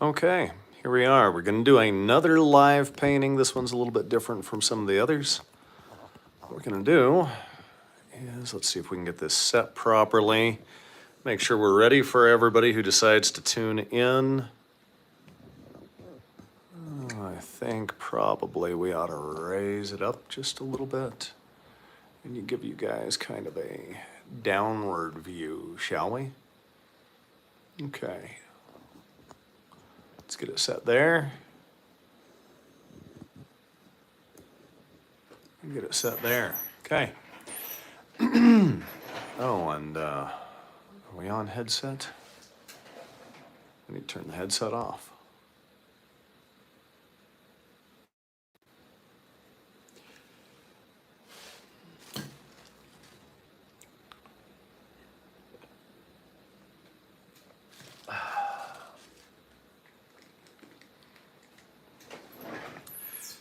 Okay, here we are. We're going to do another live painting. This one's a little bit different from some of the others. What we're going to do is, let's see if we can get this set properly. Make sure we're ready for everybody who decides to tune in. I think probably we ought to raise it up just a little bit and give you guys kind of a downward view, shall we? Okay. Let's get it set there. Get it set there. Okay. Oh, and are we on headset? I need to turn the headset off.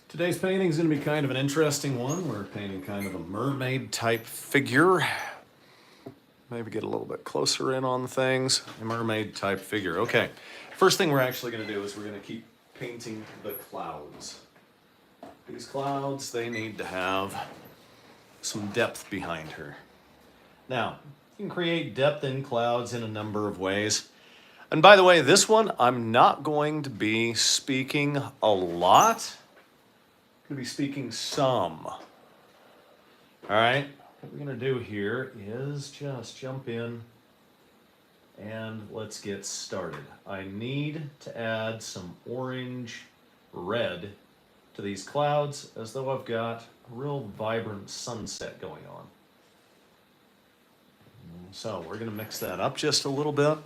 Today's painting is going to be kind of an interesting one. We're painting kind of a mermaid type figure. Maybe get a little bit closer in on things. A mermaid type figure. Okay. First thing we're actually going to do is we're going to keep painting the clouds. These clouds, they need to have some depth behind her. Now, you can create depth in clouds in a number of ways. And by the way, this one, I'm not going to be speaking a lot. I'm going to be speaking some. All right, what we're going to do here is just jump in and let's get started. I need to add some orange red to these clouds as though I've got a real vibrant sunset going on. So we're going to mix that up just a little bit.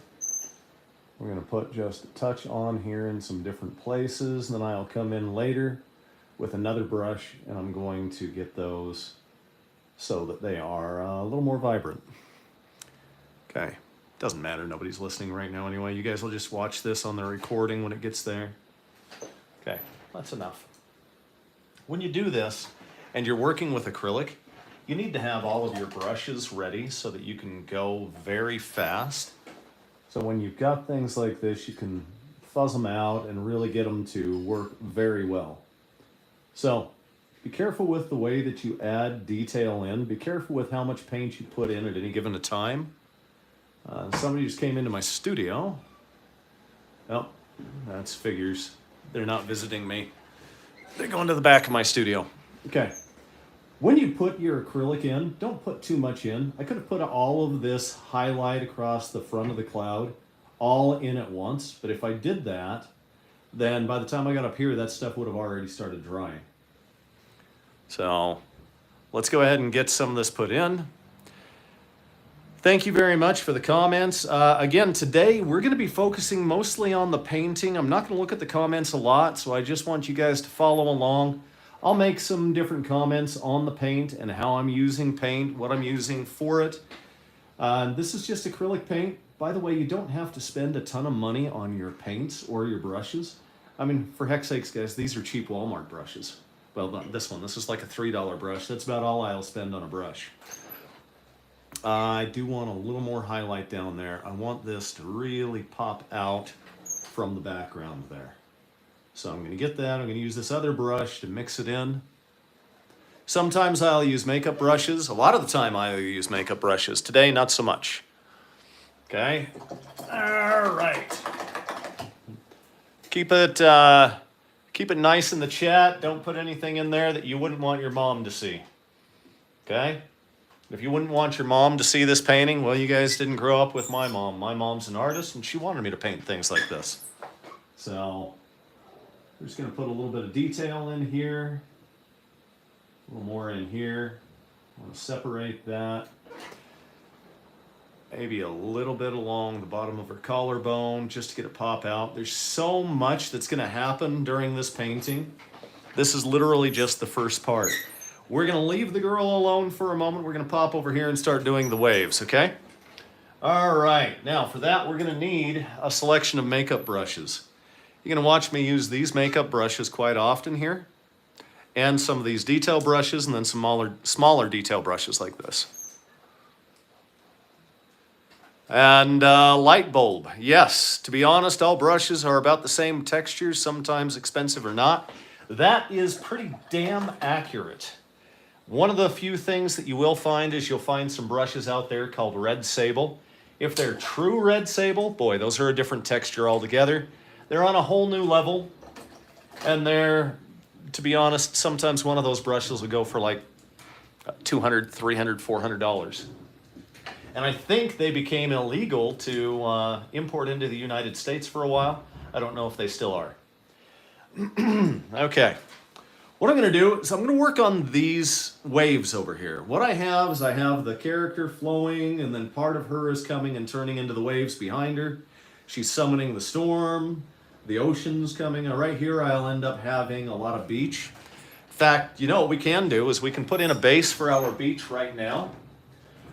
We're going to put just a touch on here in some different places, and then I'll come in later with another brush and I'm going to get those so that they are a little more vibrant. Okay, doesn't matter, nobody's listening right now anyway. You guys will just watch this on the recording when it gets there. Okay, that's enough. When you do this and you're working with acrylic, you need to have all of your brushes ready so that you can go very fast. So when you've got things like this, you can fuzz them out and really get them to work very well. So be careful with the way that you add detail in. Be careful with how much paint you put in at any given time. Somebody just came into my studio. Oh, that's figures. They're not visiting me. They're going to the back of my studio. Okay. When you put your acrylic in, don't put too much in. I could have put all of this highlight across the front of the cloud all in at once, but if I did that, then by the time I got up here, that stuff would have already started drying. So let's go ahead and get some of this put in. Thank you very much for the comments. Again, today we're going to be focusing mostly on the painting. I'm not going to look at the comments a lot, so I just want you guys to follow along. I'll make some different comments on the paint and how I'm using paint, what I'm using for it. This is just acrylic paint. By the way, you don't have to spend a ton of money on your paints or your brushes. I mean, for heck's sakes, guys, these are cheap Walmart brushes. Well, not this one. This is like a $3 brush. That's about all I'll spend on a brush. I do want a little more highlight down there. I want this to really pop out from the background there. So I'm going to get that. I'm going to use this other brush to mix it in. Sometimes I'll use makeup brushes. A lot of the time I'll use makeup brushes. Today, not so much. Okay. All right. Keep it nice in the chat. Don't put anything in there that you wouldn't want your mom to see. Okay? If you wouldn't want your mom to see this painting, well, you guys didn't grow up with my mom. My mom's an artist, and she wanted me to paint things like this. So we're just going to put a little bit of detail in here. A little more in here. I want to separate that. Maybe a little bit along the bottom of her collarbone just to get it pop out. There's so much that's going to happen during this painting. This is literally just the first part. We're going to leave the girl alone for a moment. We're going to pop over here and start doing the waves, okay? All right. Now, for that, we're going to need a selection of makeup brushes. You're going to watch me use these makeup brushes quite often here, and some of these detail brushes, and then some smaller detail brushes like this. And light bulb. Yes, to be honest, all brushes are about the same texture, sometimes expensive or not. That is pretty damn accurate. One of the few things that you will find is you'll find some brushes out there called red sable. If they're true red sable, boy, those are a different texture altogether. They're on a whole new level. And they're, to be honest, sometimes one of those brushes will go for like $200, $300, $400. And I think they became illegal to import into the United States for a while. I don't know if they still are. Okay. What I'm going to do is I'm going to work on these waves over here. What I have is I have the character flowing, and then part of her is coming and turning into the waves behind her. She's summoning the storm. The ocean's coming. And right here I'll end up having a lot of beach. In fact, you know what we can do is we can put in a base for our beach right now.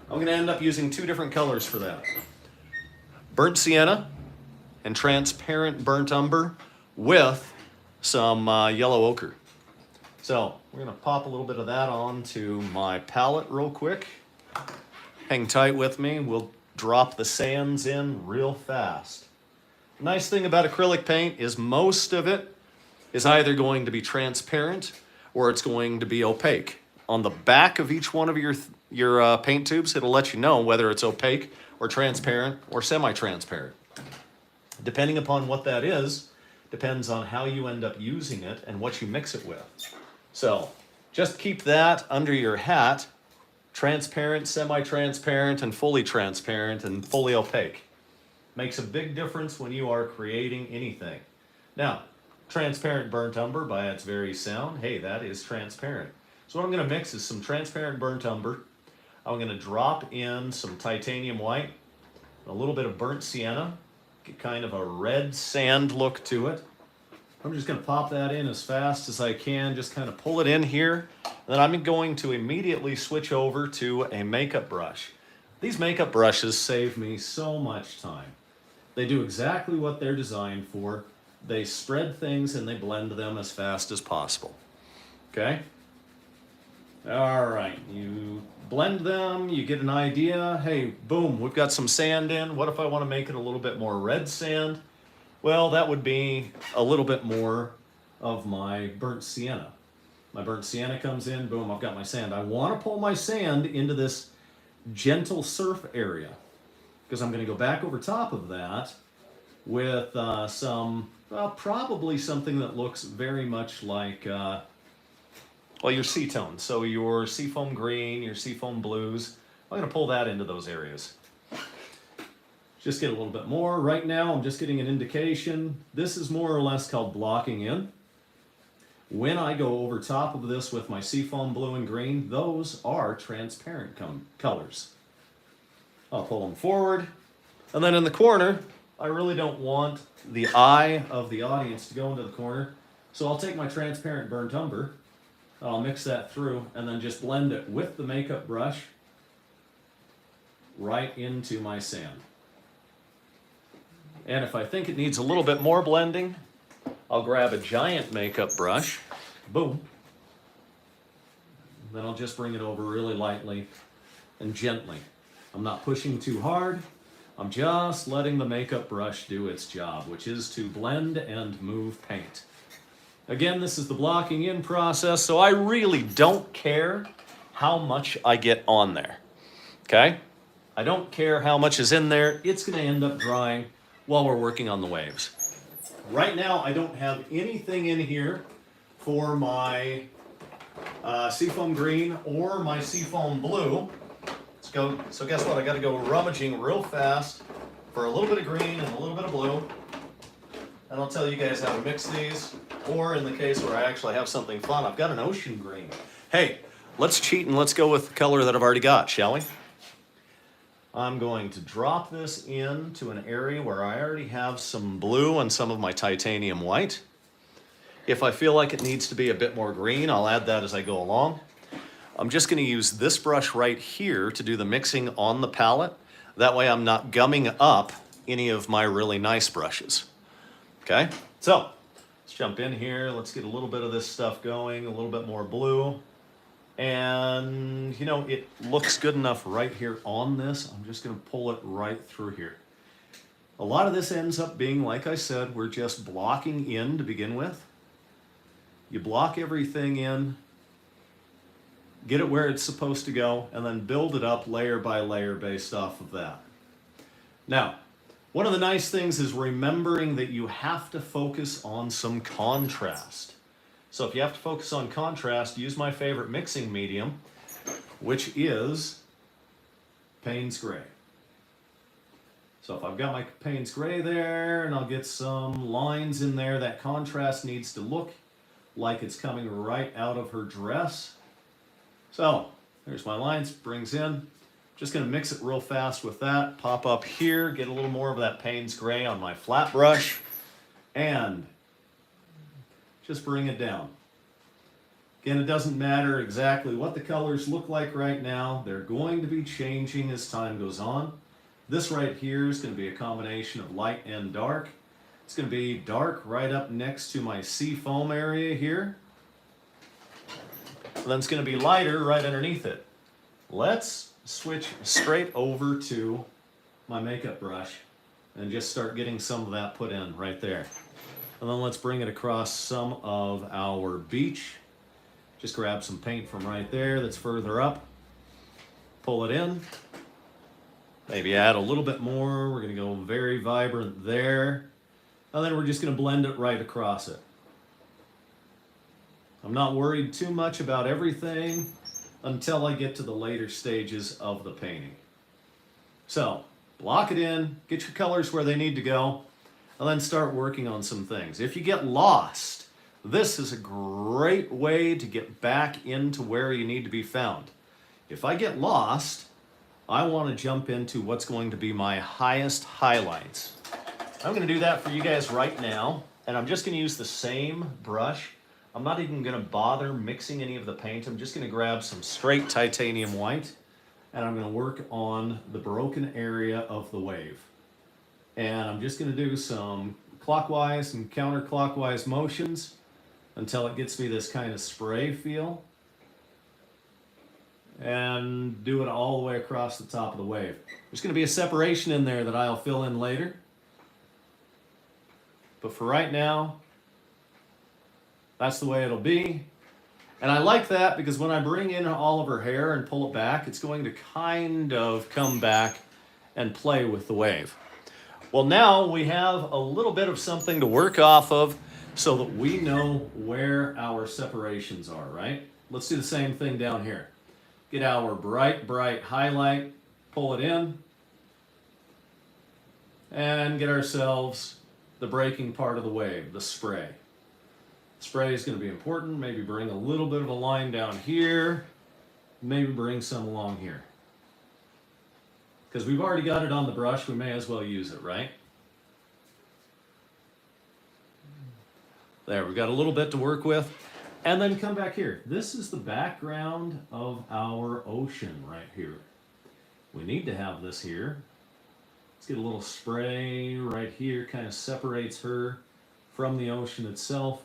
I'm going to end up using two different colors for that. Burnt sienna and transparent burnt umber with some yellow ochre. So we're going to pop a little bit of that onto my palette real quick. Hang tight with me. We'll drop the sands in real fast. The nice thing about acrylic paint is most of it is either going to be transparent or it's going to be opaque. On the back of each one of your paint tubes, it'll let you know whether it's opaque or transparent or semi-transparent. Depending upon what that is, depends on how you end up using it and what you mix it with. So just keep that under your hat: transparent, semi-transparent, and fully transparent, and fully opaque. Makes a big difference when you are creating anything. Now, transparent burnt umber by its very sound, hey, that is transparent. So what I'm going to mix is some transparent burnt umber. I'm going to drop in some titanium white, a little bit of burnt sienna, get kind of a red sand look to it. I'm just going to pop that in as fast as I can, just kind of pull it in here. Then I'm going to immediately switch over to a makeup brush. These makeup brushes save me so much time. They do exactly what they're designed for. They spread things and they blend them as fast as possible. Okay? All right, you blend them, you get an idea. Hey, boom, we've got some sand in. What if I want to make it a little bit more red sand? Well, that would be a little bit more of my burnt sienna. My burnt sienna comes in, boom, I've got my sand. I want to pull my sand into this gentle surf area because I'm going to go back over top of that with probably something that looks very much like, your sea tones. So your seafoam green, your seafoam blues. I'm going to pull that into those areas. Just get a little bit more. Right now, I'm just getting an indication. This is more or less called blocking in. When I go over top of this with my seafoam blue and green, those are transparent colors. I'll pull them forward. And then in the corner, I really don't want the eye of the audience to go into the corner. So I'll take my transparent burnt umber. I'll mix that through and then just blend it with the makeup brush right into my sand. And if I think it needs a little bit more blending, I'll grab a giant makeup brush, boom. Then I'll just bring it over really lightly and gently. I'm not pushing too hard. I'm just letting the makeup brush do its job, which is to blend and move paint. Again, this is the blocking in process, so I really don't care how much I get on there, okay? I don't care how much is in there. It's going to end up drying while we're working on the waves. Right now, I don't have anything in here for my seafoam green or my seafoam blue. Let's go. So guess what? I got to go rummaging real fast for a little bit of green and a little bit of blue. And I'll tell you guys how to mix these. Or in the case where I actually have something fun, I've got an ocean green. Hey, let's cheat and let's go with the color that I've already got, shall we? I'm going to drop this into an area where I already have some blue and some of my titanium white. If I feel like it needs to be a bit more green, I'll add that as I go along. I'm just going to use this brush right here to do the mixing on the palette. That way I'm not gumming up any of my really nice brushes. Okay, so let's jump in here. Let's get a little bit of this stuff going, a little bit more blue. And, you know, it looks good enough right here on this. I'm just going to pull it right through here. A lot of this ends up being, like I said, we're just blocking in to begin with. You block everything in, get it where it's supposed to go, and then build it up layer by layer based off of that. Now, one of the nice things is remembering that you have to focus on some contrast. So if you have to focus on contrast, use my favorite mixing medium, which is Payne's Gray. So if I've got my Payne's Gray there, and I'll get some lines in there, that contrast needs to look like it's coming right out of her dress. So there's my lines, brings in. Just going to mix it real fast with that. Pop up here, get a little more of that Payne's Gray on my flat brush, and just bring it down. Again, it doesn't matter exactly what the colors look like right now. They're going to be changing as time goes on. This right here is going to be a combination of light and dark. It's going to be dark right up next to my sea foam area here. And then it's going to be lighter right underneath it. Let's switch straight over to my makeup brush and just start getting some of that put in right there. And then let's bring it across some of our beach. Just grab some paint from right there that's further up. Pull it in. Maybe add a little bit more. We're going to go very vibrant there. And then we're just going to blend it right across it. I'm not worried too much about everything until I get to the later stages of the painting. So, block it in, get your colors where they need to go, and then start working on some things. If you get lost, this is a great way to get back into where you need to be found. If I get lost, I want to jump into what's going to be my highest highlights. I'm going to do that for you guys right now, and I'm just going to use the same brush. I'm not even going to bother mixing any of the paint. I'm just going to grab some straight titanium white, and I'm going to work on the broken area of the wave. And I'm just going to do some clockwise and counterclockwise motions until it gets me this kind of spray feel. And do it all the way across the top of the wave. There's going to be a separation in there that I'll fill in later. But for right now, that's the way it'll be. And I like that because when I bring in all of her hair and pull it back, it's going to kind of come back and play with the wave. Well, now we have a little bit of something to work off of so that we know where our separations are, right? Let's do the same thing down here. Get our bright, bright highlight, pull it in, and get ourselves the breaking part of the wave, the spray. Spray is going to be important. Maybe bring a little bit of a line down here. Maybe bring some along here. Because we've already got it on the brush, we may as well use it, right? There, we've got a little bit to work with. And then come back here. This is the background of our ocean right here. We need to have this here. Let's get a little spray right here, kind of separates her from the ocean itself.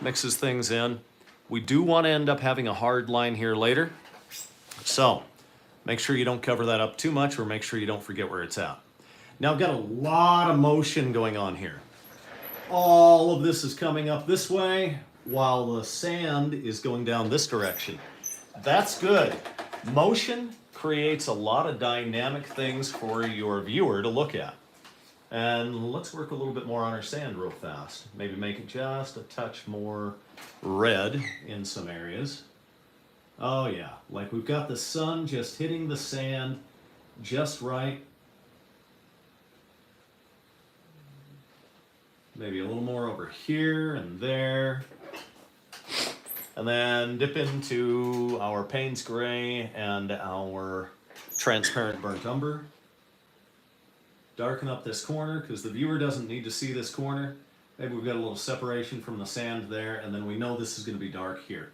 Mixes things in. We do want to end up having a hard line here later. So make sure you don't cover that up too much, or make sure you don't forget where it's at. Now I've got a lot of motion going on here. All of this is coming up this way while the sand is going down this direction. That's good. Motion creates a lot of dynamic things for your viewer to look at. And let's work a little bit more on our sand real fast. Maybe make it just a touch more red in some areas. Oh yeah, like we've got the sun just hitting the sand just right. Maybe a little more over here and there. And then dip into our Payne's Gray and our transparent burnt umber. Darken up this corner because the viewer doesn't need to see this corner. Maybe we've got a little separation from the sand there, and then we know this is going to be dark here.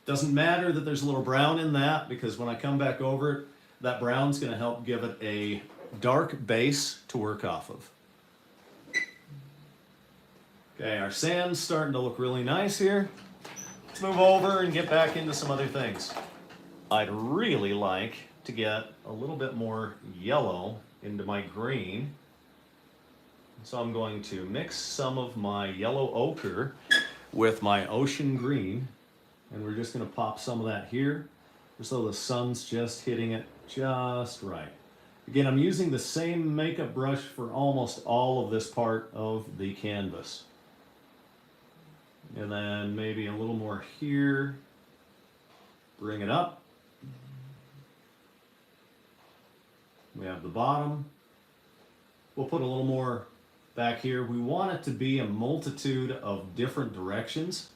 Doesn't matter that there's a little brown in that, because when I come back over it, that brown's going to help give it a dark base to work off of. Okay, our sand's starting to look really nice here. Let's move over and get back into some other things. I'd really like to get a little bit more yellow into my green. So I'm going to mix some of my yellow ochre with my ocean green. And we're just going to pop some of that here, so the sun's just hitting it just right. Again, I'm using the same makeup brush for almost all of this part of the canvas. And then maybe a little more here. Bring it up. We have the bottom. We'll put a little more back here. We want it to be a multitude of different directions,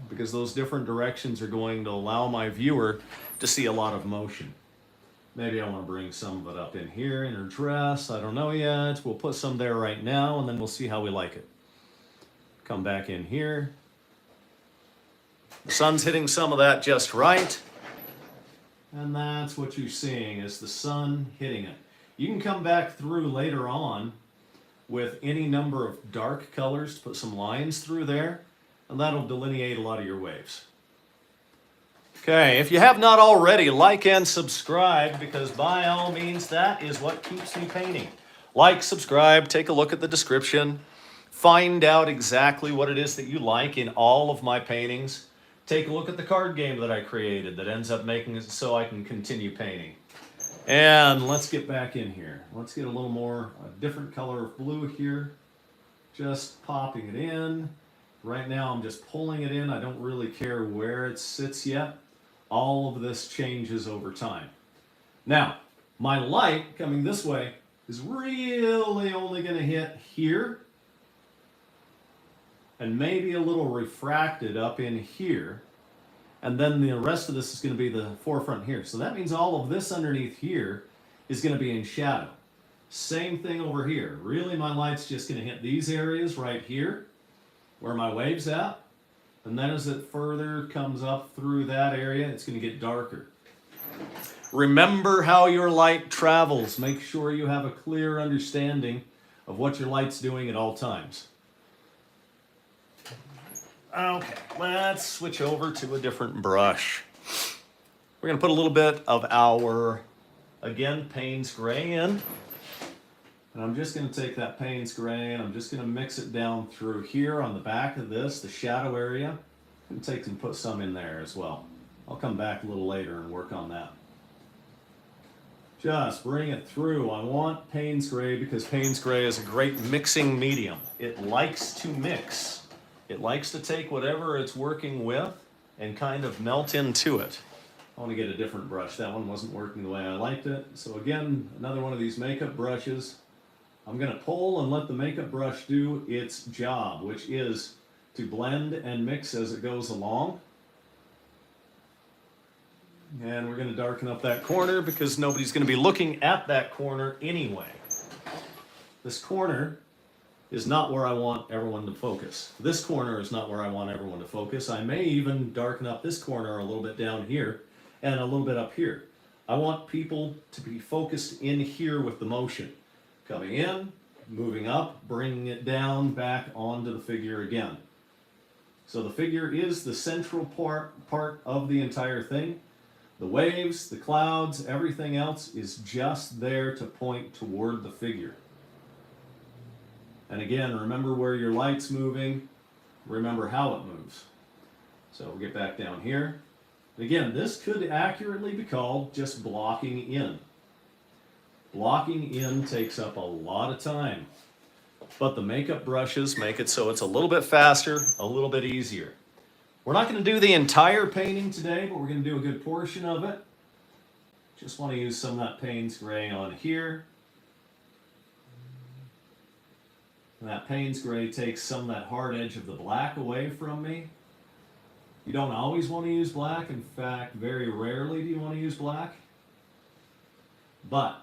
because those different directions are going to allow my viewer to see a lot of motion. Maybe I want to bring some of it up in here in her dress. I don't know yet. We'll put some there right now, and then we'll see how we like it. Come back in here. The sun's hitting some of that just right. And that's what you're seeing, is the sun hitting it. You can come back through later on with any number of dark colors to put some lines through there, and that'll delineate a lot of your waves. Okay, if you have not already, like and subscribe, because by all means, that is what keeps me painting. Like, subscribe, take a look at the description, find out exactly what it is that you like in all of my paintings. Take a look at the card game that I created that ends up making it so I can continue painting. And let's get back in here. Let's get a little more, a different color of blue here. Just popping it in. Right now I'm just pulling it in. I don't really care where it sits yet. All of this changes over time. Now, my light coming this way is really only going to hit here, and maybe a little refracted up in here. And then the rest of this is going to be the forefront here. So that means all of this underneath here is going to be in shadow. Same thing over here. Really, my light's just going to hit these areas right here where my wave's at. And then as it further comes up through that area, it's going to get darker. Remember how your light travels. Make sure you have a clear understanding of what your light's doing at all times. Okay, let's switch over to a different brush. We're going to put a little bit of our, again, Payne's Gray in. And I'm just going to take that Payne's Gray and I'm just going to mix it down through here on the back of this, the shadow area. And take and put some in there as well. I'll come back a little later and work on that. Just bring it through. I want Payne's Gray because Payne's Gray is a great mixing medium. It likes to mix. It likes to take whatever it's working with and kind of melt into it. I want to get a different brush. That one wasn't working the way I liked it. So again, another one of these makeup brushes. I'm going to pull and let the makeup brush do its job, which is to blend and mix as it goes along. And we're going to darken up that corner because nobody's going to be looking at that corner anyway. This corner is not where I want everyone to focus. This corner is not where I want everyone to focus. I may even darken up this corner a little bit down here and a little bit up here. I want people to be focused in here with the motion. Coming in, moving up, bringing it down, back onto the figure again. So the figure is the central part of the entire thing. The waves, the clouds, everything else is just there to point toward the figure. And again, remember where your light's moving, remember how it moves. So we'll get back down here. Again, this could accurately be called just blocking in. Blocking in takes up a lot of time, but the makeup brushes make it so it's a little bit faster, a little bit easier. We're not going to do the entire painting today, but we're going to do a good portion of it. Just want to use some of that Payne's Gray on here. And that Payne's Gray takes some of that hard edge of the black away from me. You don't always want to use black. In fact, very rarely do you want to use black. But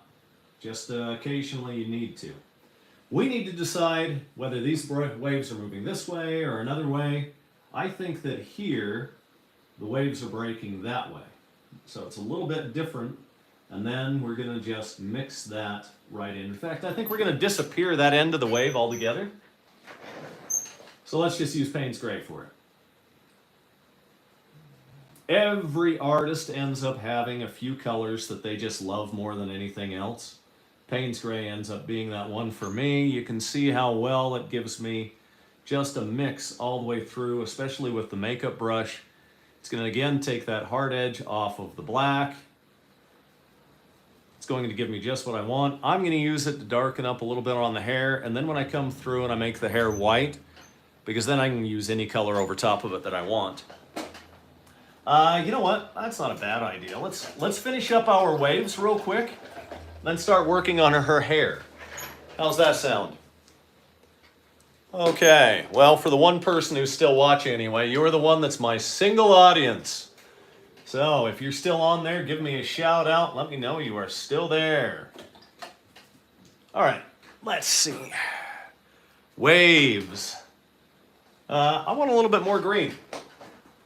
just occasionally you need to. We need to decide whether these waves are moving this way or another way. I think that here, the waves are breaking that way. So it's a little bit different. And then we're going to just mix that right in. In fact, I think we're going to disappear that end of the wave altogether. So let's just use Payne's Gray for it. Every artist ends up having a few colors that they just love more than anything else. Payne's Gray ends up being that one for me. You can see how well it gives me just a mix all the way through, especially with the makeup brush. It's going to again take that hard edge off of the black. It's going to give me just what I want. I'm going to use it to darken up a little bit on the hair, and then when I come through and I make the hair white, because then I can use any color over top of it that I want. You know what? That's not a bad idea. Let's finish up our waves real quick, then start working on her hair. How's that sound? Okay, well, for the one person who's still watching anyway, you're the one that's my single audience. So if you're still on there, give me a shout out. Let me know you are still there. All right, let's see. Waves. I want a little bit more green.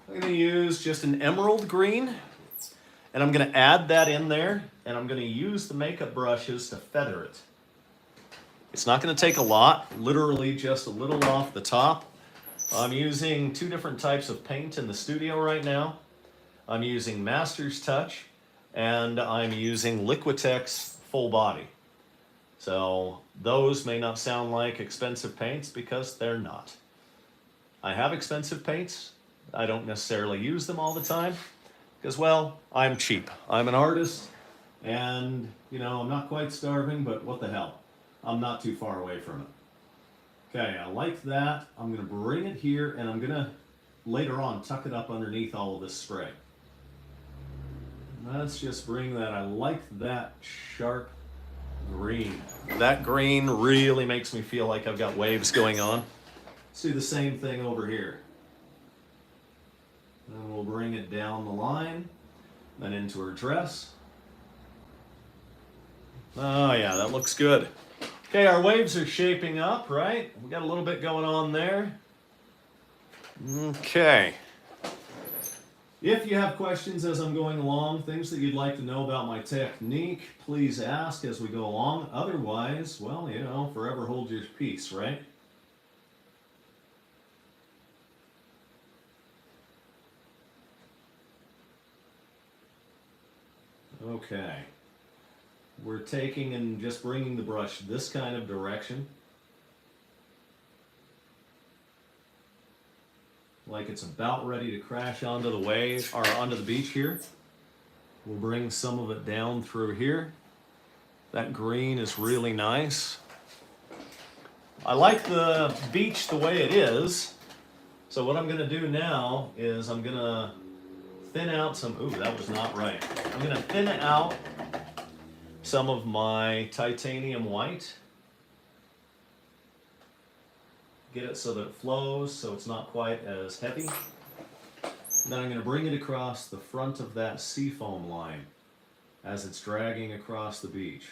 I'm going to use just an emerald green, and I'm going to add that in there, and I'm going to use the makeup brushes to feather it. It's not going to take a lot, literally just a little off the top. I'm using two different types of paint in the studio right now. I'm using Master's Touch, and I'm using Liquitex Full Body. So those may not sound like expensive paints because they're not. I have expensive paints. I don't necessarily use them all the time because, well, I'm cheap. I'm an artist, and, you know, I'm not quite starving, but what the hell? I'm not too far away from it. Okay, I like that. I'm going to bring it here, and I'm going to, later on, tuck it up underneath all of this spray. Let's just bring that. I like that sharp green. That green really makes me feel like I've got waves going on. Let's do the same thing over here. And we'll bring it down the line, then into her dress. Oh yeah, that looks good. Okay, our waves are shaping up, right? We got a little bit going on there. Okay. If you have questions as I'm going along, things that you'd like to know about my technique, please ask as we go along. Otherwise, well, you know, forever hold your peace, right? Okay. We're taking and just bringing the brush this kind of direction. Like it's about ready to crash onto the wave, or onto the beach here. We'll bring some of it down through here. That green is really nice. I like the beach the way it is. So what I'm gonna do now is I'm gonna thin out some, ooh, that was not right. I'm gonna thin out some of my titanium white. Get it so that it flows, so it's not quite as heavy. And then I'm going to bring it across the front of that seafoam line as it's dragging across the beach.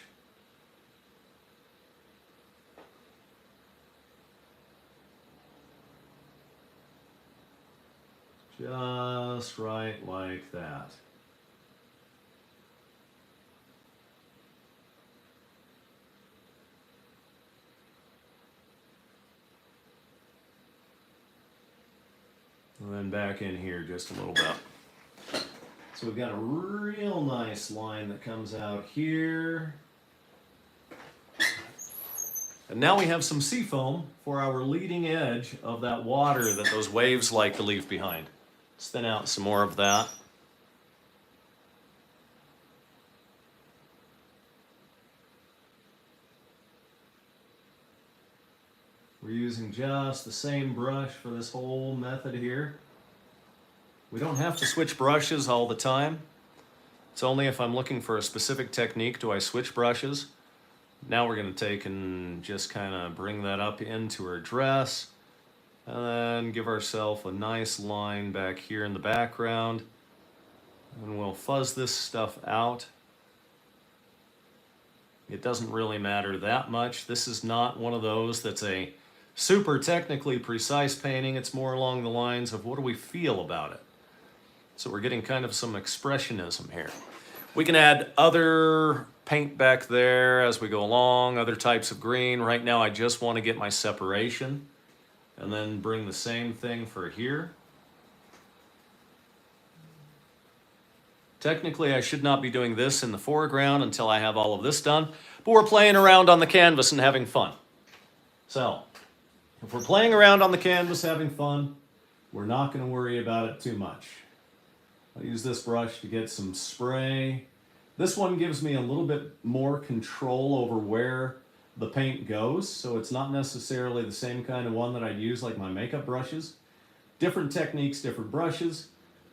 Just right like that. And then back in here just a little bit. So we've got a real nice line that comes out here. And now we have some seafoam for our leading edge of that water that those waves like to leave behind. Let's thin out some more of that. We're using just the same brush for this whole method here. We don't have to switch brushes all the time. It's only if I'm looking for a specific technique do I switch brushes. Now we're going to take and just kind of bring that up into her dress, and then give ourselves a nice line back here in the background, and we'll fuzz this stuff out. It doesn't really matter that much. This is not one of those that's a super technically precise painting. It's more along the lines of what do we feel about it. So we're getting kind of some expressionism here. We can add other paint back there as we go along, other types of green. Right now I just want to get my separation, and then bring the same thing for here. Technically, I should not be doing this in the foreground until I have all of this done, but we're playing around on the canvas and having fun. So, if we're playing around on the canvas having fun, we're not going to worry about it too much. I'll use this brush to get some spray. This one gives me a little bit more control over where the paint goes, so it's not necessarily the same kind of one that I'd use like my makeup brushes. Different techniques, different brushes,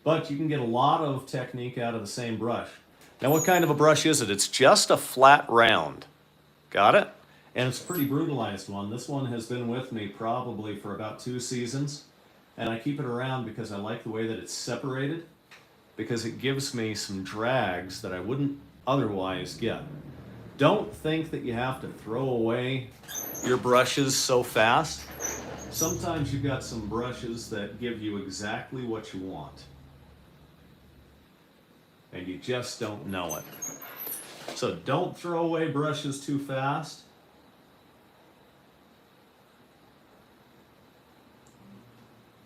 but you can get a lot of technique out of the same brush. Now, what kind of a brush is it? It's just a flat round. Got it? And it's a pretty brutalized one. This one has been with me probably for about 2 seasons, and I keep it around because I like the way that it's separated, because it gives me some drags that I wouldn't otherwise get. Don't think that you have to throw away your brushes so fast. Sometimes you've got some brushes that give you exactly what you want, and you just don't know it. So don't throw away brushes too fast.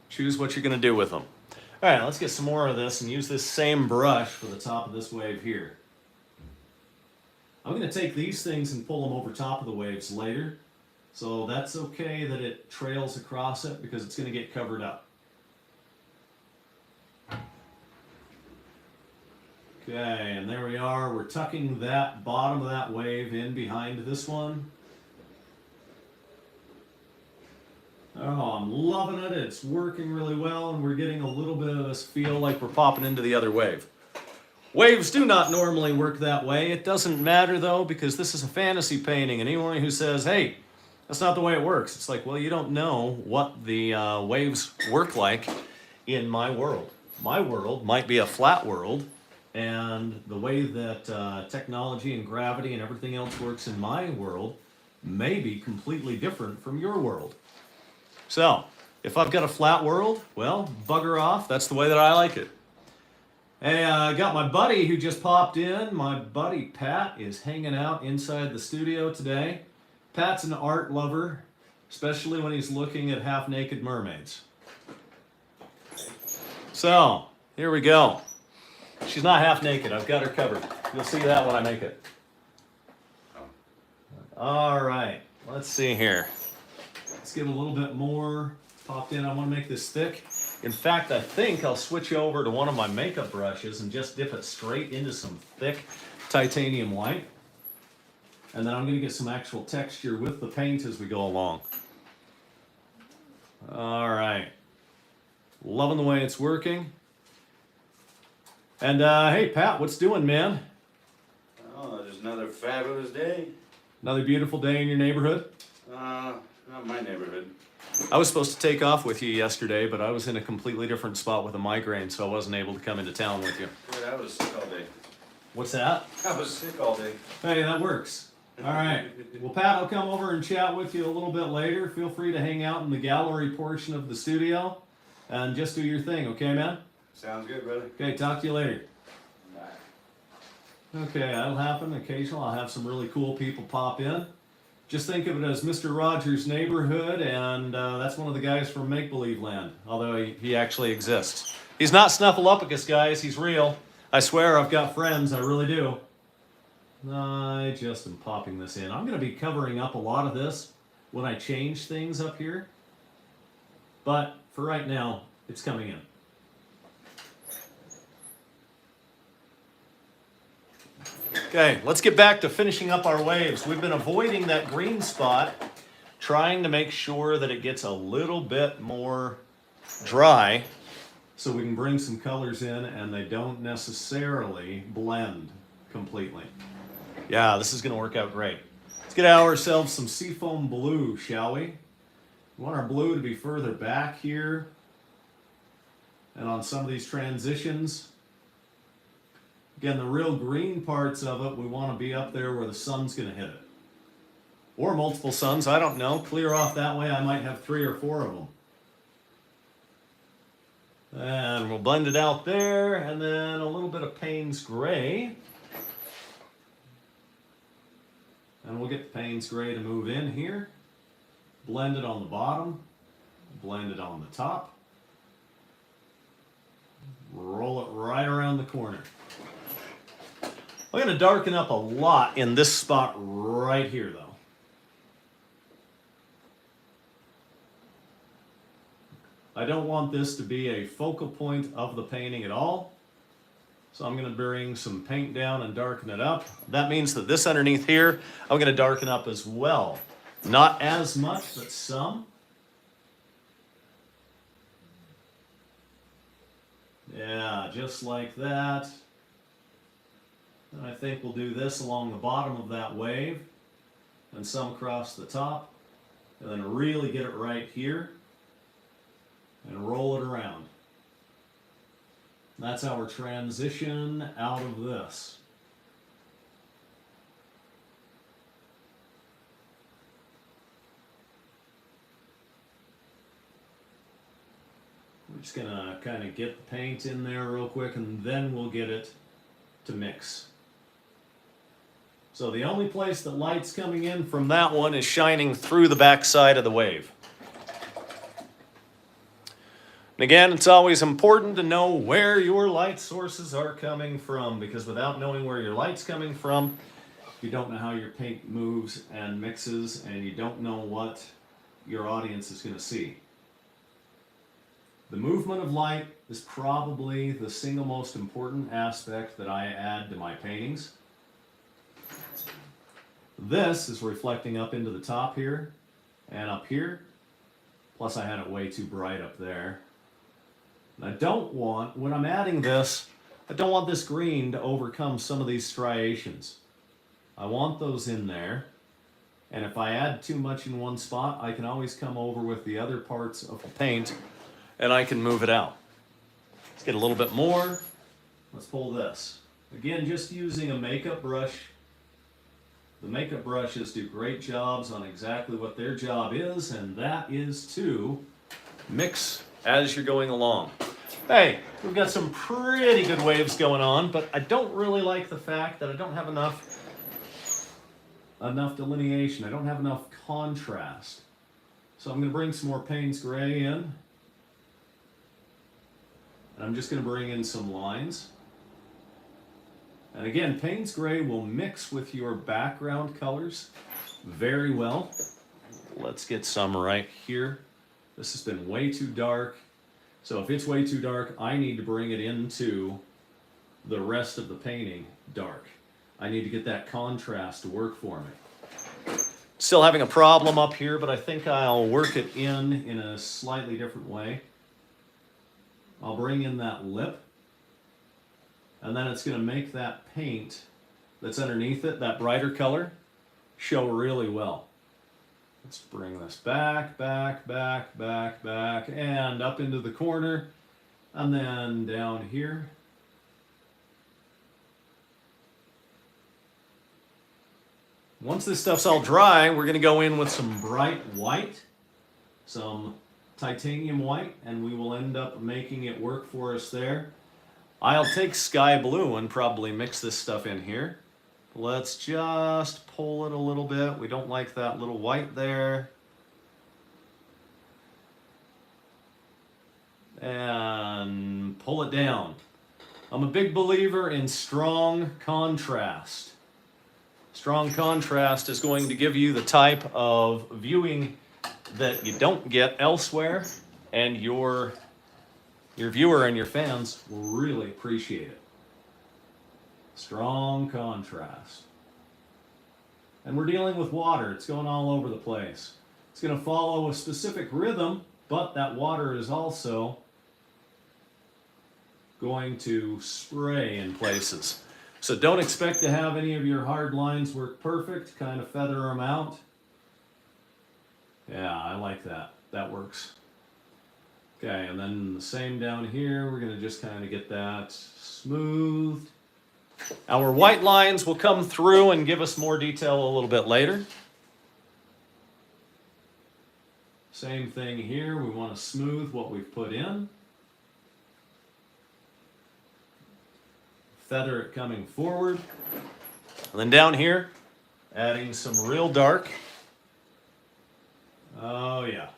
Choose what you're going to do with them. All right, let's get some more of this and use this same brush for the top of this wave here. I'm going to take these things and pull them over top of the waves later. So that's okay that it trails across it because it's going to get covered up. Okay, and there we are. We're tucking that bottom of that wave in behind this one. Oh, I'm loving it. It's working really well, and we're getting a little bit of this feel like we're popping into the other wave. Waves do not normally work that way. It doesn't matter, though, because this is a fantasy painting, and anyone who says, hey, that's not the way it works, it's like, well, you don't know what the waves work like in my world. My world might be a flat world, and the way that technology and gravity and everything else works in my world may be completely different from your world. So, if I've got a flat world, well, bugger off. That's the way that I like it. Hey, I got my buddy who just popped in. My buddy Pat is hanging out inside the studio today. Pat's an art lover, especially when he's looking at half-naked mermaids. So, here we go. She's not half-naked. I've got her covered. You'll see that when I make it. All right, let's see here. Let's give a little bit more popped in. I want to make this thick. In fact, I think I'll switch over to one of my makeup brushes and just dip it straight into some thick titanium white. And then I'm going to get some actual texture with the paint as we go along. All right. Loving the way it's working. And hey, Pat, what's doing, man? Oh, just another fabulous day. Another beautiful day in your neighborhood? Not my neighborhood. I was supposed to take off with you yesterday, but I was in a completely different spot with a migraine, so I wasn't able to come into town with you. Good, I was sick all day. What's that? I was sick all day. Hey, that works. All right. Well, Pat, I'll come over and chat with you a little bit later. Feel free to hang out in the gallery portion of the studio and just do your thing, okay, man? Sounds good, brother. Okay, talk to you later. Bye. Okay, that'll happen. Occasionally, I'll have some really cool people pop in. Just think of it as Mr. Rogers' neighborhood, and that's one of the guys from Make Believe Land, although he actually exists. He's not Snuffleupagus, guys. He's real. I swear I've got friends. I really do. I just am popping this in. I'm going to be covering up a lot of this when I change things up here, but for right now, it's coming in. Okay, let's get back to finishing up our waves. We've been avoiding that green spot, trying to make sure that it gets a little bit more dry so we can bring some colors in and they don't necessarily blend completely. Yeah, this is going to work out great. Let's get ourselves some seafoam blue, shall we? We want our blue to be further back here and on some of these transitions. Again, the real green parts of it, we want to be up there where the sun's going to hit it. Or multiple suns, I don't know. Clear off that way, I might have 3 or 4 of them. And we'll blend it out there, and then a little bit of Payne's Gray. And we'll get the Payne's Gray to move in here. Blend it on the bottom. Blend it on the top. Roll it right around the corner. I'm going to darken up a lot in this spot right here, though. I don't want this to be a focal point of the painting at all. So I'm going to bring some paint down and darken it up. That means that this underneath here, I'm going to darken up as well. Not as much, but some. Yeah, just like that. And I think we'll do this along the bottom of that wave and some across the top. And then really get it right here and roll it around. That's our transition out of this. We're just gonna kind of get the paint in there real quick and then we'll get it to mix. So the only place that light's coming in from that one is shining through the back side of the wave. And again, it's always important to know where your light sources are coming from, because without knowing where your light's coming from, you don't know how your paint moves and mixes, and you don't know what your audience is going to see. The movement of light is probably the single most important aspect that I add to my paintings. This is reflecting up into the top here and up here, plus I had it way too bright up there. And I don't want, when I'm adding this, I don't want this green to overcome some of these striations. I want those in there. And if I add too much in one spot, I can always come over with the other parts of the paint and I can move it out. Let's get a little bit more. Let's pull this. Again, just using a makeup brush. The makeup brushes do great jobs on exactly what their job is, and that is to mix as you're going along. Hey, we've got some pretty good waves going on, but I don't really like the fact that I don't have enough delineation. I don't have enough contrast. So I'm going to bring some more Payne's Gray in. And I'm just going to bring in some lines. And again, Payne's Gray will mix with your background colors very well. Let's get some right here. This has been way too dark. So if it's way too dark, I need to bring it into the rest of the painting dark. I need to get that contrast to work for me. Still having a problem up here, but I think I'll work it in a slightly different way. I'll bring in that lip, and then it's going to make that paint that's underneath it, that brighter color, show really well. Let's bring this back, and up into the corner, and then down here. Once this stuff's all dry, we're going to go in with some bright white, some titanium white, and we will end up making it work for us there. I'll take sky blue and probably mix this stuff in here. Let's just pull it a little bit. We don't like that little white there. And pull it down. I'm a big believer in strong contrast. Strong contrast is going to give you the type of viewing that you don't get elsewhere, and your viewer and your fans will really appreciate it. Strong contrast. And we're dealing with water. It's going all over the place. It's going to follow a specific rhythm, but that water is also going to spray in places. So don't expect to have any of your hard lines work perfect. Kind of feather them out. Yeah, I like that. That works. Okay, and then the same down here. We're going to just kind of get that smoothed. Our white lines will come through and give us more detail a little bit later. Same thing here. We want to smooth what we've put in. Feather it coming forward. And then down here, adding some real dark. Oh yeah.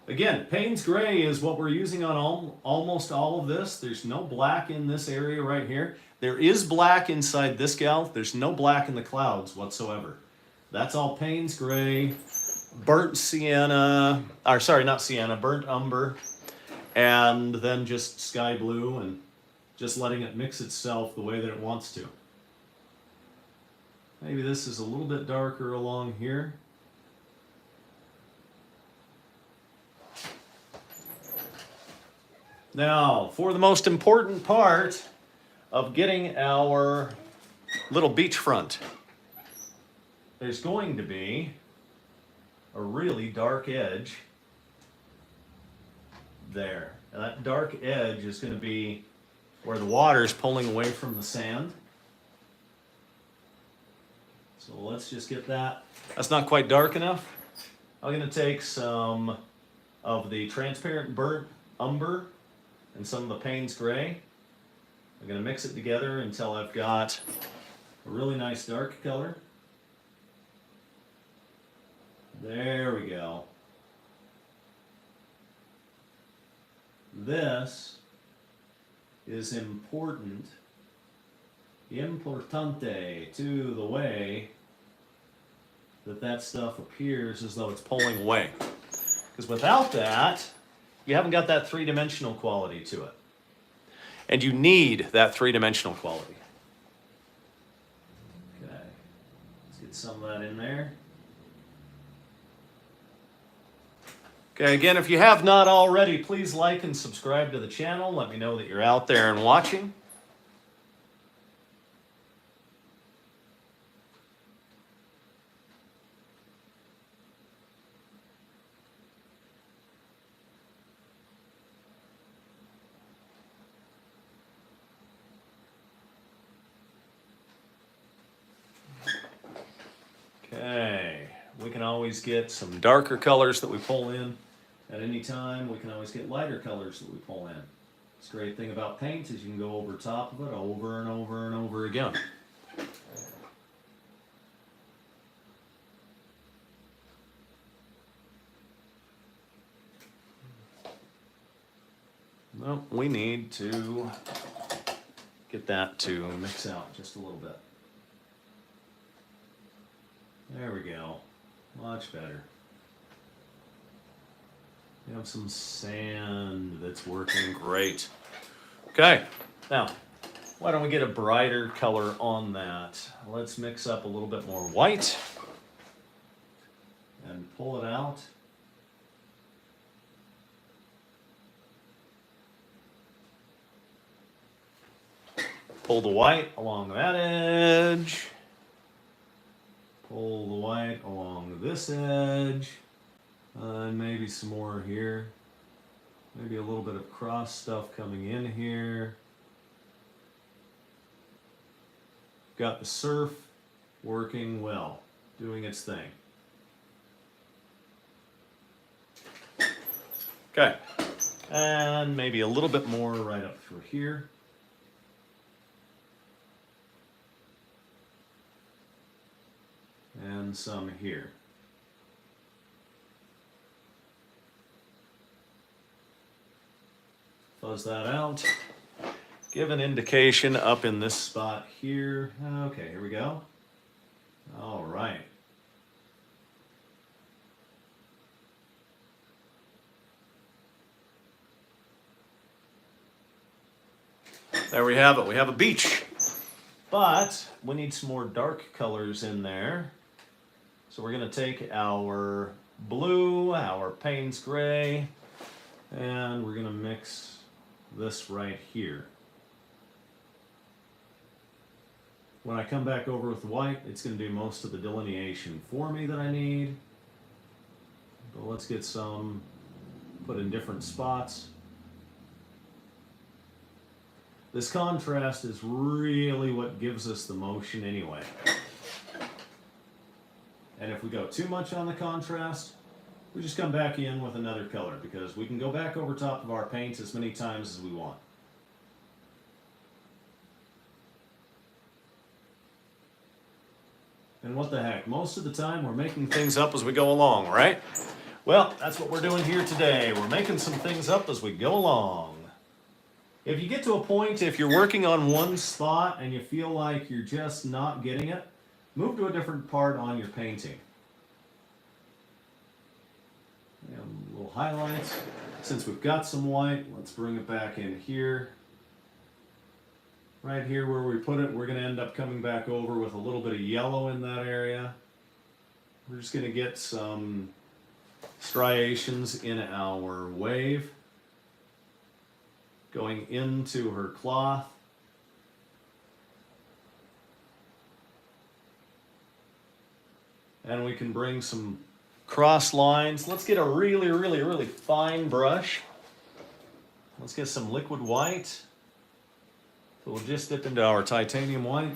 Again, Payne's Gray is what we're using on almost all of this. There's no black in this area right here. There is black inside this gal. There's no black in the clouds whatsoever. That's all Payne's Gray, burnt sienna, or sorry, not sienna, burnt umber, and then just sky blue and just letting it mix itself the way that it wants to. Maybe this is a little bit darker along here. Now, for the most important part of getting our little beachfront, there's going to be a really dark edge there. And that dark edge is going to be where the water is pulling away from the sand. So let's just get that. That's not quite dark enough. I'm going to take some of the transparent burnt umber and some of the Payne's Gray. I'm going to mix it together until I've got a really nice dark color. There we go. This is importante to the way that that stuff appears as though it's pulling away. Because without that, you haven't got that three-dimensional quality to it. And you need that three-dimensional quality. Okay, let's get some of that in there. Okay, again, if you have not already, please like and subscribe to the channel. Let me know that you're out there and watching. Okay, we can always get some darker colors that we pull in at any time. We can always get lighter colors that we pull in. This great thing about paint is you can go over top of it over and over and over again. Well, we need to get that to mix out just a little bit. There we go. Much better. We have some sand that's working great. Okay, now, why don't we get a brighter color on that? Let's mix up a little bit more white and pull it out. Pull the white along that edge. Pull the white along this edge. And maybe some more here. Maybe a little bit of cross stuff coming in here. Got the surf working well, doing its thing. Okay, and maybe a little bit more right up through here. And some here. Fuzz that out. Give an indication up in this spot here. Okay, here we go. All right. There we have it. We have a beach. But we need some more dark colors in there. So we're going to take our blue, our Payne's Gray, and we're going to mix this right here. When I come back over with white, it's going to do most of the delineation for me that I need. But let's get some put in different spots. This contrast is really what gives us the motion anyway. And if we go too much on the contrast, we just come back in with another color because we can go back over top of our paints as many times as we want. And what the heck, most of the time we're making things up as we go along, right? Well, that's what we're doing here today. We're making some things up as we go along. If you get to a point, if you're working on one spot and you feel like you're just not getting it, move to a different part on your painting. And little highlights. Since we've got some white, let's bring it back in here. Right here where we put it, we're going to end up coming back over with a little bit of yellow in that area. We're just going to get some striations in our wave going into her cloth. And we can bring some cross lines. Let's get a really, really, really fine brush. Let's get some liquid white. So we'll just dip into our titanium white.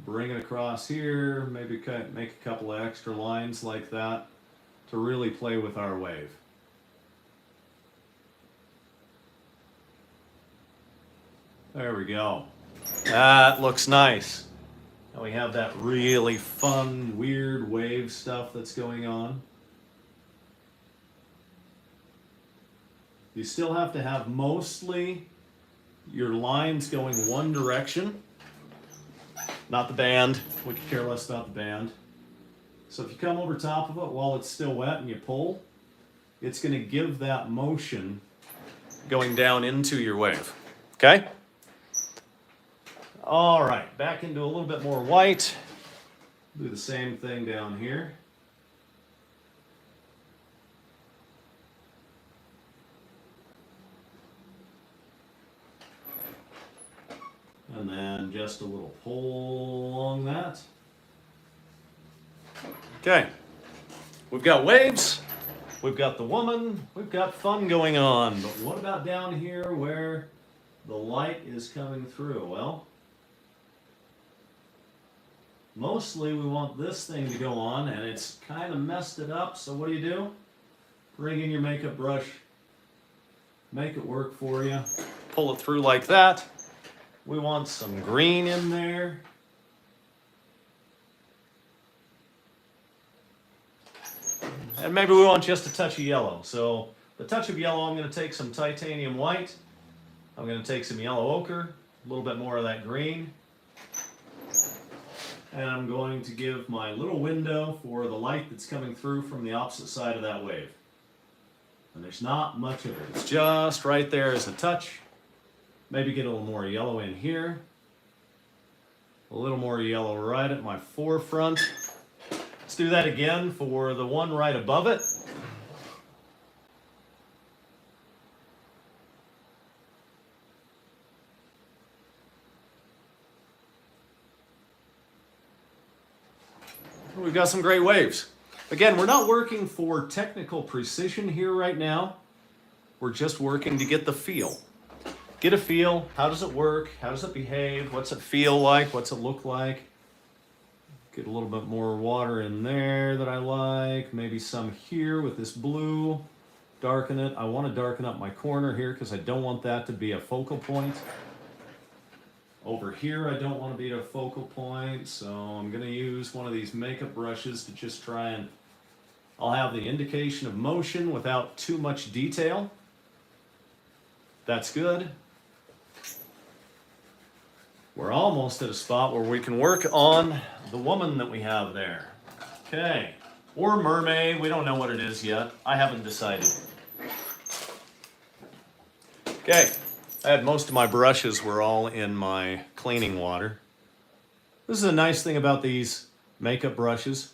Bring it across here, maybe make a couple of extra lines like that to really play with our wave. There we go. That looks nice. Now we have that really fun, weird wave stuff that's going on. You still have to have mostly your lines going one direction. Not the band. We could care less about the band. So if you come over top of it while it's still wet and you pull, it's going to give that motion going down into your wave. Okay? All right, back into a little bit more white. Do the same thing down here. And then just a little pull along that. Okay, we've got waves, we've got the woman, we've got fun going on. But what about down here where the light is coming through? Well, mostly we want this thing to go on, and it's kind of messed it up. So what do? Bring in your makeup brush, make it work for you, pull it through like that. We want some green in there. And maybe we want just a touch of yellow. So the touch of yellow, I'm going to take some titanium white. I'm going to take some yellow ochre, a little bit more of that green. And I'm going to give my little window for the light that's coming through from the opposite side of that wave. And there's not much of it. It's just right there as a touch. Maybe get a little more yellow in here. A little more yellow right at my forefront. Let's do that again for the one right above it. We've got some great waves. Again, we're not working for technical precision here right now. We're just working to get the feel. Get a feel. How does it work? How does it behave? What's it feel like? What's it look like? Get a little bit more water in there that I like. Maybe some here with this blue. Darken it. I want to darken up my corner here because I don't want that to be a focal point. Over here, I don't want to be at a focal point, so I'm going to use one of these makeup brushes to just try and... I'll have the indication of motion without too much detail. That's good. We're almost at a spot where we can work on the woman that we have there. Okay. Or mermaid, we don't know what it is yet. I haven't decided. Okay. I had most of my brushes were all in my cleaning water. This is a nice thing about these makeup brushes.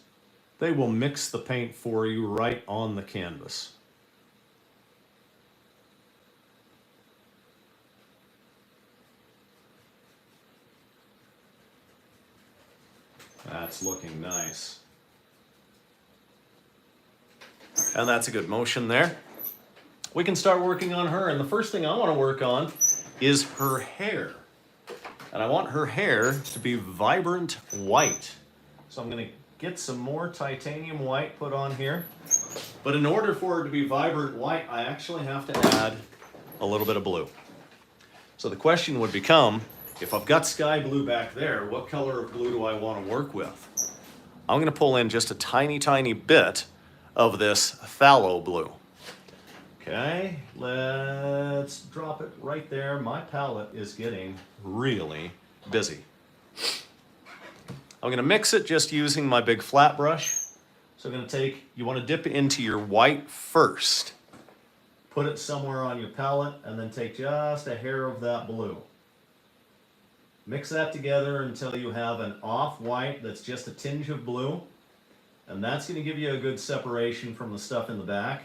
They will mix the paint for you right on the canvas. That's looking nice. And that's a good motion there. We can start working on her, and the first thing I want to work on is her hair. And I want her hair to be vibrant white. So I'm going to get some more titanium white put on here. But in order for her to be vibrant white, I actually have to add a little bit of blue. So the question would become, if I've got sky blue back there, what color of blue do I want to work with? I'm going to pull in just a tiny, tiny bit of this phthalo blue. Okay, let's drop it right there. My palette is getting really busy. I'm going to mix it just using my big flat brush. So I'm going to you want to dip into your white first. Put it somewhere on your palette and then take just a hair of that blue. Mix that together until you have an off-white that's just a tinge of blue. And that's going to give you a good separation from the stuff in the back.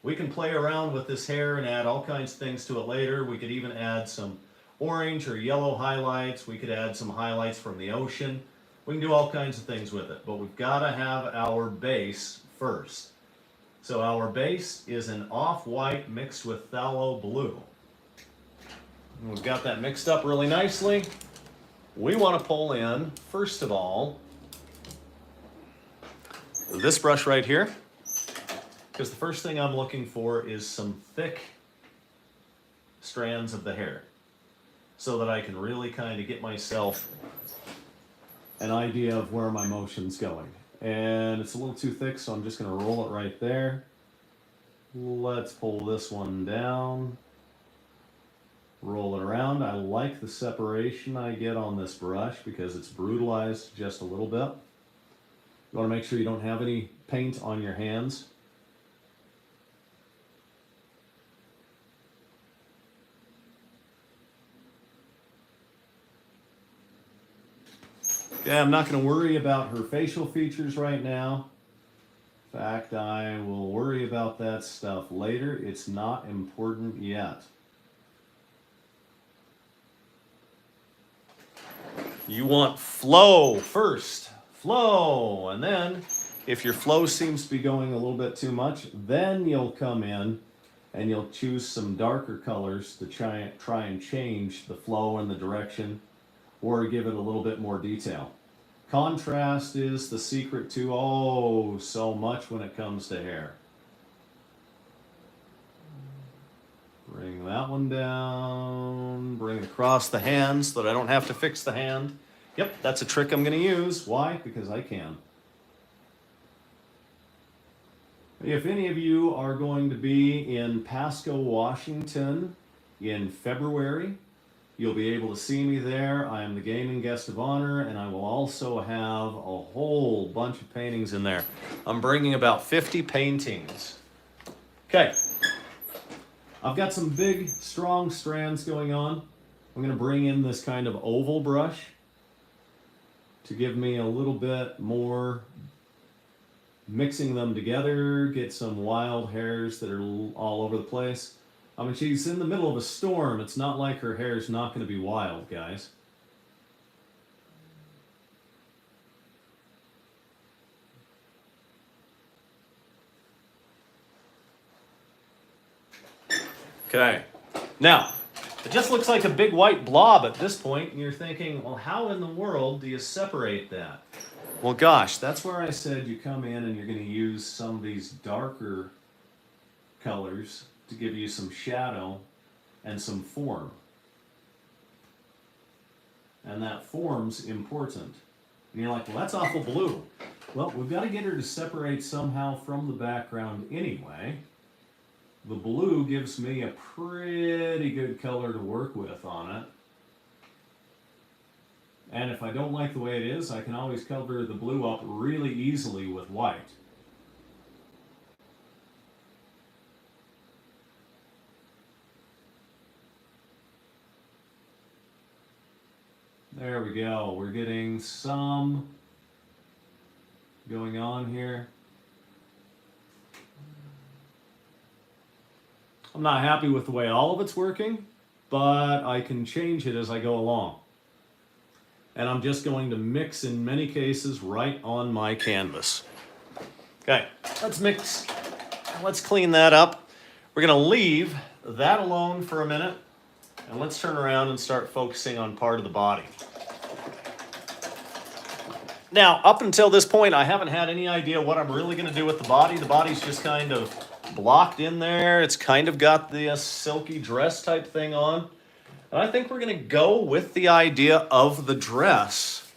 We can play around with this hair and add all kinds of things to it later. We could even add some orange or yellow highlights. We could add some highlights from the ocean. We can do all kinds of things with it, but we've got to have our base first. So our base is an off-white mixed with phthalo blue. And we've got that mixed up really nicely. We want to pull in, first of all, this brush right here, because the first thing I'm looking for is some thick strands of the hair so that I can really kind of get myself an idea of where my motion's going. And it's a little too thick, so I'm just going to roll it right there. Let's pull this one down, roll it around. I like the separation I get on this brush because it's brutalized just a little bit. You want to make sure you don't have any paint on your hands. Okay, I'm not going to worry about her facial features right now. In fact, I will worry about that stuff later. It's not important yet. You want flow first. Flow. And then, if your flow seems to be going a little bit too much, then you'll come in and you'll choose some darker colors to try and change the flow and the direction, or give it a little bit more detail. Contrast is the secret to oh so much when it comes to hair. Bring that one down, bring it across the hand so that I don't have to fix the hand. Yep, that's a trick I'm going to use. Why? Because I can. If any of you are going to be in Pasco, Washington in February, you'll be able to see me there. I am the gaming guest of honor, and I will also have a whole bunch of paintings in there. I'm bringing about 50 paintings. Okay. I've got some big, strong strands going on. I'm going to bring in this kind of oval brush to give me a little bit more mixing them together, get some wild hairs that are all over the place. I mean, she's in the middle of a storm. It's not like her hair's not going to be wild, guys. Okay. Now, it just looks like a big white blob at this point, and you're thinking, well, how in the world do you separate that? Well, gosh, that's where I said you come in and you're going to use some of these darker colors to give you some shadow and some form. And that form's important. And you're like, well, that's awful blue. Well, we've got to get her to separate somehow from the background anyway. The blue gives me a pretty good color to work with on it. And if I don't like the way it is, I can always cover the blue up really easily with white. There we go. We're getting some going on here. I'm not happy with the way all of it's working, but I can change it as I go along. And I'm just going to mix in many cases right on my canvas. Okay, let's mix. Let's clean that up. We're going to leave that alone for a minute, and let's turn around and start focusing on part of the body. Now, up until this point, I haven't had any idea what I'm really going to do with the body. The body's just kind of blocked in there. It's kind of got the silky dress type thing on. And I think we're going to go with the idea of the dress.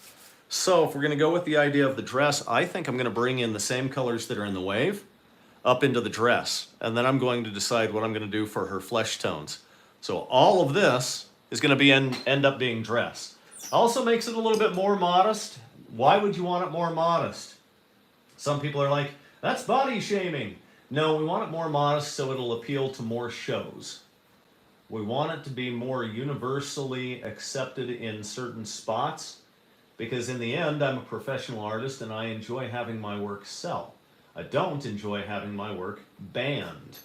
So if we're going to go with the idea of the dress, I think I'm going to bring in the same colors that are in the wave. up into the dress. And then I'm going to decide what I'm going to do for her flesh tones. So all of this is going to be end up being dress. Also makes it a little bit more modest. Why would you want it more modest? Some people are like, that's body shaming. No, we want it more modest so it'll appeal to more shows. We want it to be more universally accepted in certain spots because in the end, I'm a professional artist and I enjoy having my work sell. I don't enjoy having my work banned.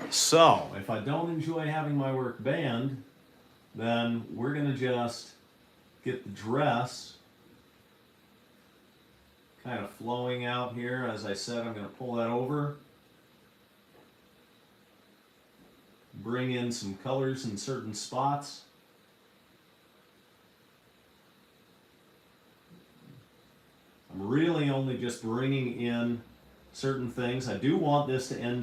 So, if I don't enjoy having my work banned, then we're going to just get the dress kind of flowing out here. As I said, I'm going to pull that over. Bring in some colors in certain spots. I'm really only just bringing in certain things. I do want this to end up